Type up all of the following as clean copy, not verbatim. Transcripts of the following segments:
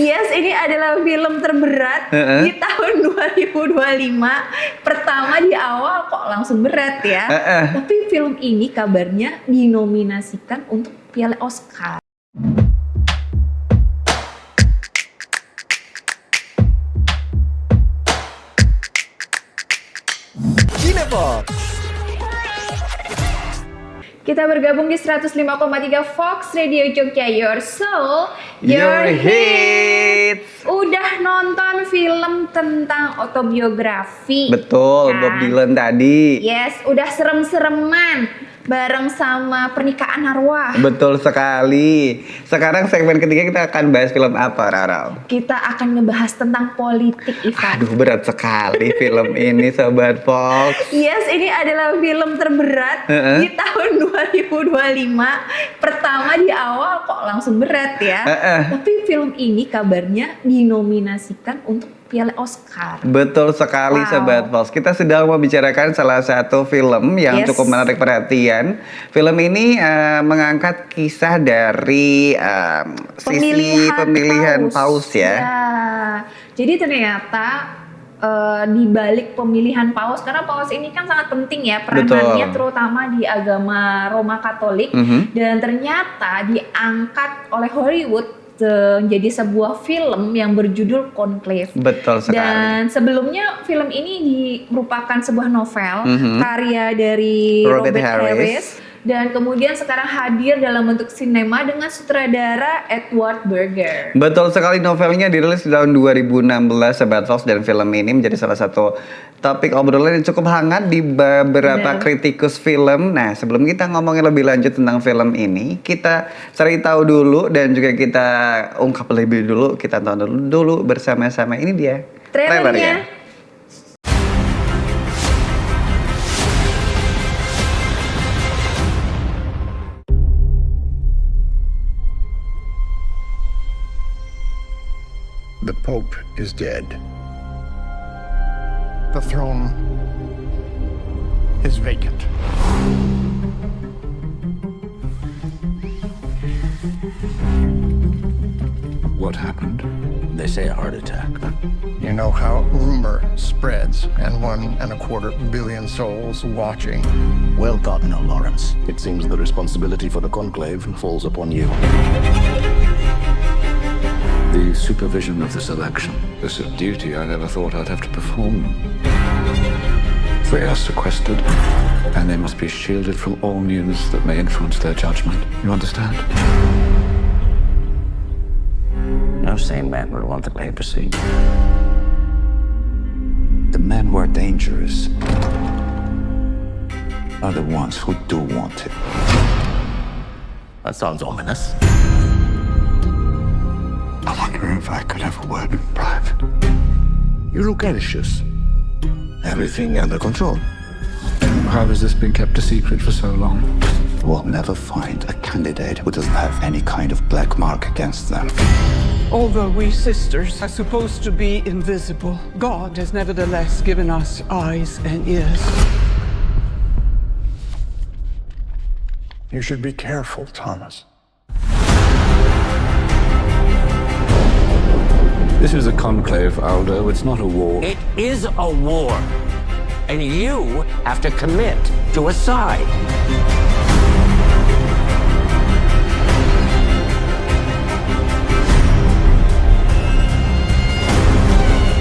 Yes, ini adalah film terberat di tahun 2025. Pertama di awal kok langsung berat ya. Tapi film ini kabarnya dinominasikan untuk Piala Oscar. Cinefox. Kita bergabung di 105,3 Fox Radio Jogja, Your Soul, Your Hits. Udah nonton film tentang autobiografi? Betul, kan? Bob Dylan tadi. Yes, udah serem-sereman bareng sama Pernikahan Arwah. Betul sekali. Sekarang segmen ketiga kita akan bahas film apa, Rara? Kita akan ngebahas tentang politik, Ivan. Aduh, berat sekali film ini, Sobat Fox. Yes, ini adalah film terberat di tahun 2025. Pertama di awal kok langsung berat ya. Tapi film ini kabarnya dinominasikan untuk Piala Oscar. Betul sekali, Sobat Fox. Kita sedang membicarakan salah satu film yang cukup menarik perhatian. Film ini mengangkat kisah dari sisi pemilihan paus ya. Jadi ternyata di balik pemilihan paus, karena paus ini kan sangat penting ya peranannya, terutama di agama Roma Katolik, dan ternyata diangkat oleh Hollywood menjadi sebuah film yang berjudul Conclave. Betul sekali. Dan sebelumnya film ini merupakan sebuah novel karya dari Robert Harris. Dan kemudian sekarang hadir dalam bentuk sinema dengan sutradara Edward Berger. Betul sekali, novelnya dirilis di tahun 2016, Sobat Fox, dan film ini menjadi salah satu topik obrolan yang cukup hangat di beberapa kritikus film. Nah, sebelum kita ngomongin lebih lanjut tentang film ini, kita cari tahu dulu dan juga kita ungkap lebih dulu, kita tonton dulu bersama-sama. Ini dia trailernya. The Pope is dead. The throne is vacant. What happened? They say a heart attack. You know how rumor spreads, and 1.25 billion souls watching. Well Cardinal Lawrence. It seems the responsibility for the conclave falls upon you. The supervision of this election is a duty I never thought I'd have to perform. They are sequestered, and they must be shielded from all news that may influence their judgment. You understand? No sane man would want the papacy. The men who are dangerous are the ones who do want it. That sounds ominous. I wonder if I could have a word in private. You look anxious. Everything under control. How has this been kept a secret for so long? We'll never find a candidate who doesn't have any kind of black mark against them. Although we sisters are supposed to be invisible, God has nevertheless given us eyes and ears. You should be careful, Thomas. This is a conclave, Aldo. It's not a war. It is a war. And you have to commit to a side.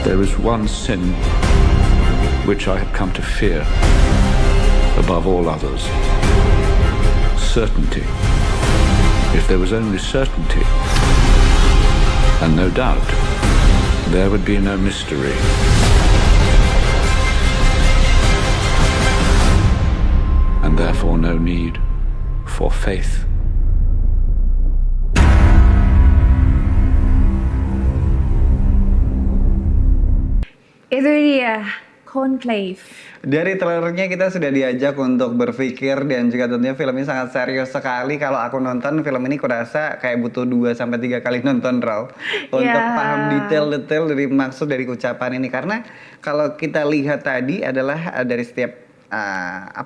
There is one sin which I have come to fear above all others. Certainty. If there was only certainty and no doubt, there would be no mystery. And therefore no need for faith. Itu dia Conclave. Dari trailernya kita sudah diajak untuk berpikir, dan juga tentunya film ini sangat serius sekali. Kalau aku nonton film ini kurasa kayak butuh 2-3 kali nonton, Raw, untuk paham detail-detail dari maksud dari ucapan ini. Karena kalau kita lihat tadi adalah dari setiap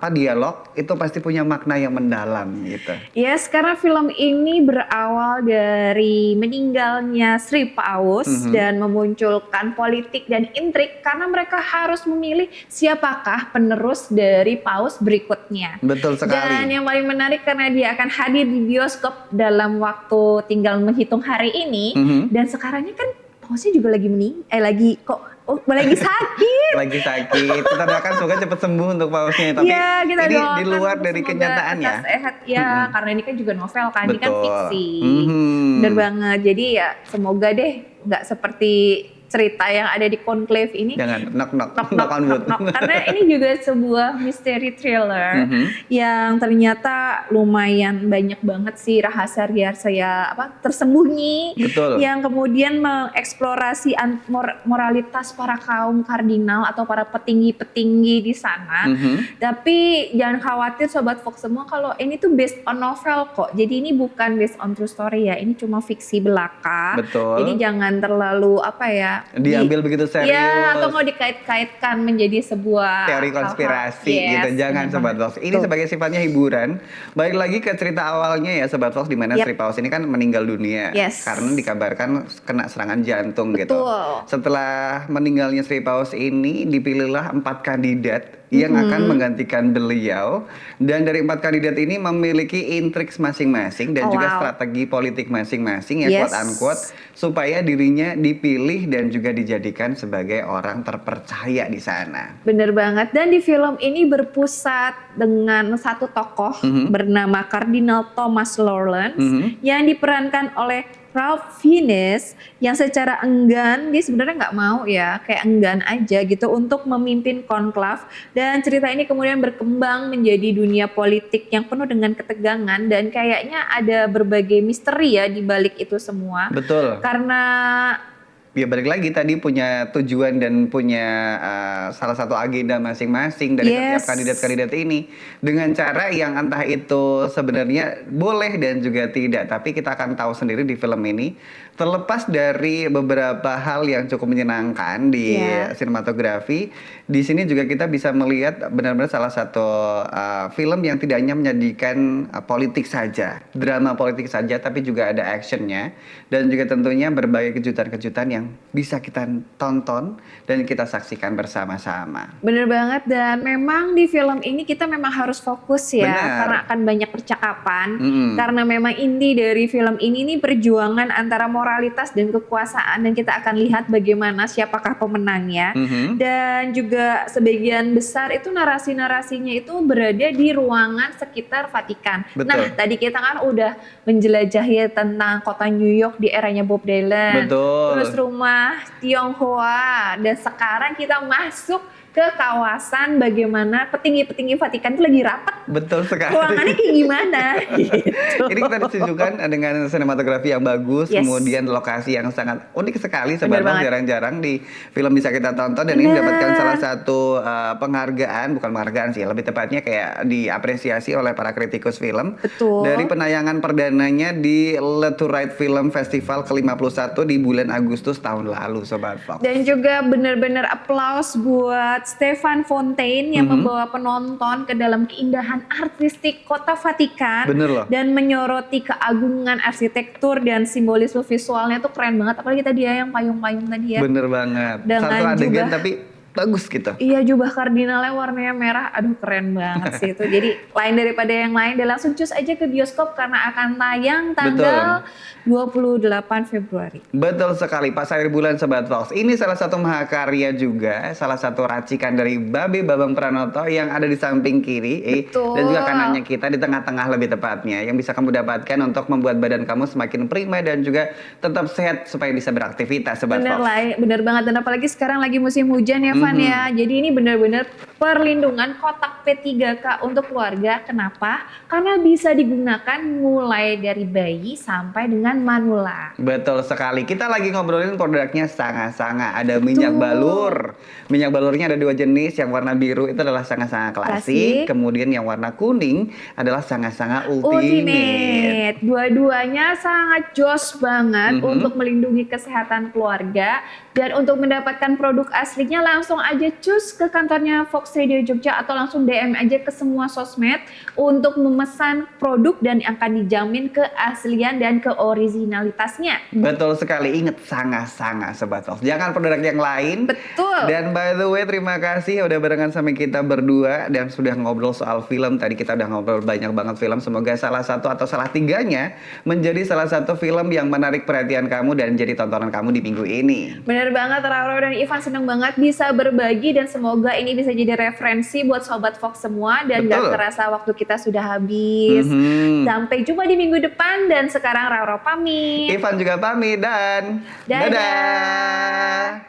dialog itu pasti punya makna yang mendalam gitu. Yes, karena film ini berawal dari meninggalnya Sri Paus dan memunculkan politik dan intrik karena mereka harus memilih siapakah penerus dari Paus berikutnya. Betul sekali. Dan yang paling menarik karena dia akan hadir di bioskop dalam waktu tinggal menghitung hari ini dan sekarangnya kan Pausnya juga lagi lagi sakit. Lagi sakit. Kita doakan semoga cepat sembuh untuk Pausnya. Tapi ya, kita ini doakan di luar dari kenyataan ya. Sehat ya, karena ini kan juga novel kan, ini kan Betul. fiksi. Bener banget. Jadi ya semoga deh nggak seperti cerita yang ada di Conclave ini. Jangan knock on wood. Karena ini juga sebuah mystery thriller yang ternyata lumayan banyak banget sih rahasia tersembunyi. Betul. Yang kemudian mengeksplorasi moralitas para kaum kardinal atau para petinggi-petinggi di sana. Tapi jangan khawatir Sobat Fox semua, kalau ini tuh based on novel kok. Jadi ini bukan based on true story ya. Ini cuma fiksi belaka. Betul. Jadi jangan terlalu diambil begitu serius. Ya, atau mau dikait-kaitkan menjadi sebuah teori konspirasi gitu. Jangan Sobat Fox. Ini Tuh. sebagai sifatnya hiburan. Balik lagi ke cerita awalnya ya Sobat Fox, di mana Sri Paus ini kan meninggal dunia karena dikabarkan kena serangan jantung gitu. Setelah meninggalnya Sri Paus ini dipilihlah 4 kandidat yang akan menggantikan beliau, dan dari 4 kandidat ini memiliki intrik masing-masing dan juga strategi politik masing-masing ya, quote unquote, supaya dirinya dipilih dan juga dijadikan sebagai orang terpercaya di sana. Bener banget. Dan di film ini berpusat dengan satu tokoh bernama Kardinal Thomas Lawrence yang diperankan oleh Ralph Fiennes, yang secara enggan, dia sebenarnya nggak mau ya, kayak enggan aja gitu untuk memimpin konklav. Dan cerita ini kemudian berkembang menjadi dunia politik yang penuh dengan ketegangan dan kayaknya ada berbagai misteri ya di balik itu semua. Betul. Karena ya balik lagi tadi punya tujuan dan punya salah satu agenda masing-masing dari setiap kandidat-kandidat ini, dengan cara yang entah itu sebenarnya boleh dan juga tidak, tapi kita akan tahu sendiri di film ini. Terlepas dari beberapa hal yang cukup menyenangkan di sinematografi, di sini juga kita bisa melihat benar-benar salah satu film yang tidak hanya menyajikan politik saja, drama politik saja, tapi juga ada actionnya dan juga tentunya berbagai kejutan-kejutan yang bisa kita tonton dan kita saksikan bersama-sama. Bener banget, dan memang di film ini kita memang harus fokus ya. Benar. Karena akan banyak percakapan. Karena memang inti dari film ini nih perjuangan antara moralitas dan kekuasaan, dan kita akan lihat bagaimana siapakah pemenangnya. Dan juga sebagian besar itu narasi-narasinya itu berada di ruangan sekitar Vatikan. Betul. Nah, tadi kita kan udah menjelajahi tentang kota New York di eranya Bob Dylan. Betul. Terus rumah Tionghoa, dan sekarang kita masuk ke kawasan bagaimana petinggi-petinggi Vatikan itu lagi rapat. Betul sekali. Ruangannya kayak gimana? Gitu. Ini kita ditunjukkan dengan sinematografi yang bagus, kemudian lokasi yang sangat unik sekali, sebenarnya jarang-jarang di film bisa kita tonton, dan ini mendapatkan salah satu penghargaan, bukan penghargaan sih, lebih tepatnya kayak diapresiasi oleh para kritikus film. Betul. Dari penayangan perdananya di Le Tourette Film Festival ke-51 di bulan Agustus tahun lalu, Sobat Fox. Dan juga benar-benar applause buat Stefan Fontaine yang membawa penonton ke dalam keindahan artistik kota Vatikan. Bener loh. Dan menyoroti keagungan arsitektur dan simbolisme visualnya tuh keren banget. Apalagi tadi ya yang payung-payung tadi ya. Bener banget. Dengan Satu adegan jubah, tapi bagus gitu. Iya, jubah kardinalnya warnanya merah. Aduh, keren banget sih itu. Jadi lain daripada yang lain, dia langsung cus aja ke bioskop karena akan tayang tanggal 28 Februari. Betul sekali, pas akhir bulan Sobat Fox. Ini salah satu mahakarya juga, salah satu racikan dari Babe Bambang Pranoto yang ada di samping kiri dan juga kanannya kita, di tengah-tengah lebih tepatnya, yang bisa kamu dapatkan untuk membuat badan kamu semakin prima dan juga tetap sehat supaya bisa beraktivitas, Sobat Fox. Bener banget, dan apalagi sekarang lagi musim hujan ya, Van ya. Jadi ini benar-benar perlindungan kotak P3K untuk keluarga. Kenapa? Karena bisa digunakan mulai dari bayi sampai dengan manula. Betul sekali. Kita lagi ngobrolin produknya sangat-sangat. Ada minyak balur. Minyak balurnya ada 2 jenis. Yang warna biru itu adalah sangat-sangat klasik. Kemudian yang warna kuning adalah sangat-sangat ultimate. Dua-duanya sangat jos banget untuk melindungi kesehatan keluarga. Dan untuk mendapatkan produk aslinya langsung aja cus ke kantornya Fox Fox Radio Jogja atau langsung DM aja ke semua sosmed untuk memesan produk dan akan dijamin keaslian dan keoriginalitasnya. Betul sekali, inget sangat-sangat Sobat Fox. Jangan produk yang lain. Betul. Dan by the way, terima kasih udah barengan sama kita berdua dan sudah ngobrol soal film. Tadi kita udah ngobrol banyak banget film. Semoga salah satu atau salah tiganya menjadi salah satu film yang menarik perhatian kamu dan jadi tontonan kamu di minggu ini. Bener banget, Raro dan Ivan seneng banget bisa berbagi dan semoga ini bisa jadi referensi buat Sobat Fox semua dan gak terasa waktu kita sudah habis. Sampai jumpa di minggu depan dan sekarang Raro pamit. Ivan juga pamit dan dadah.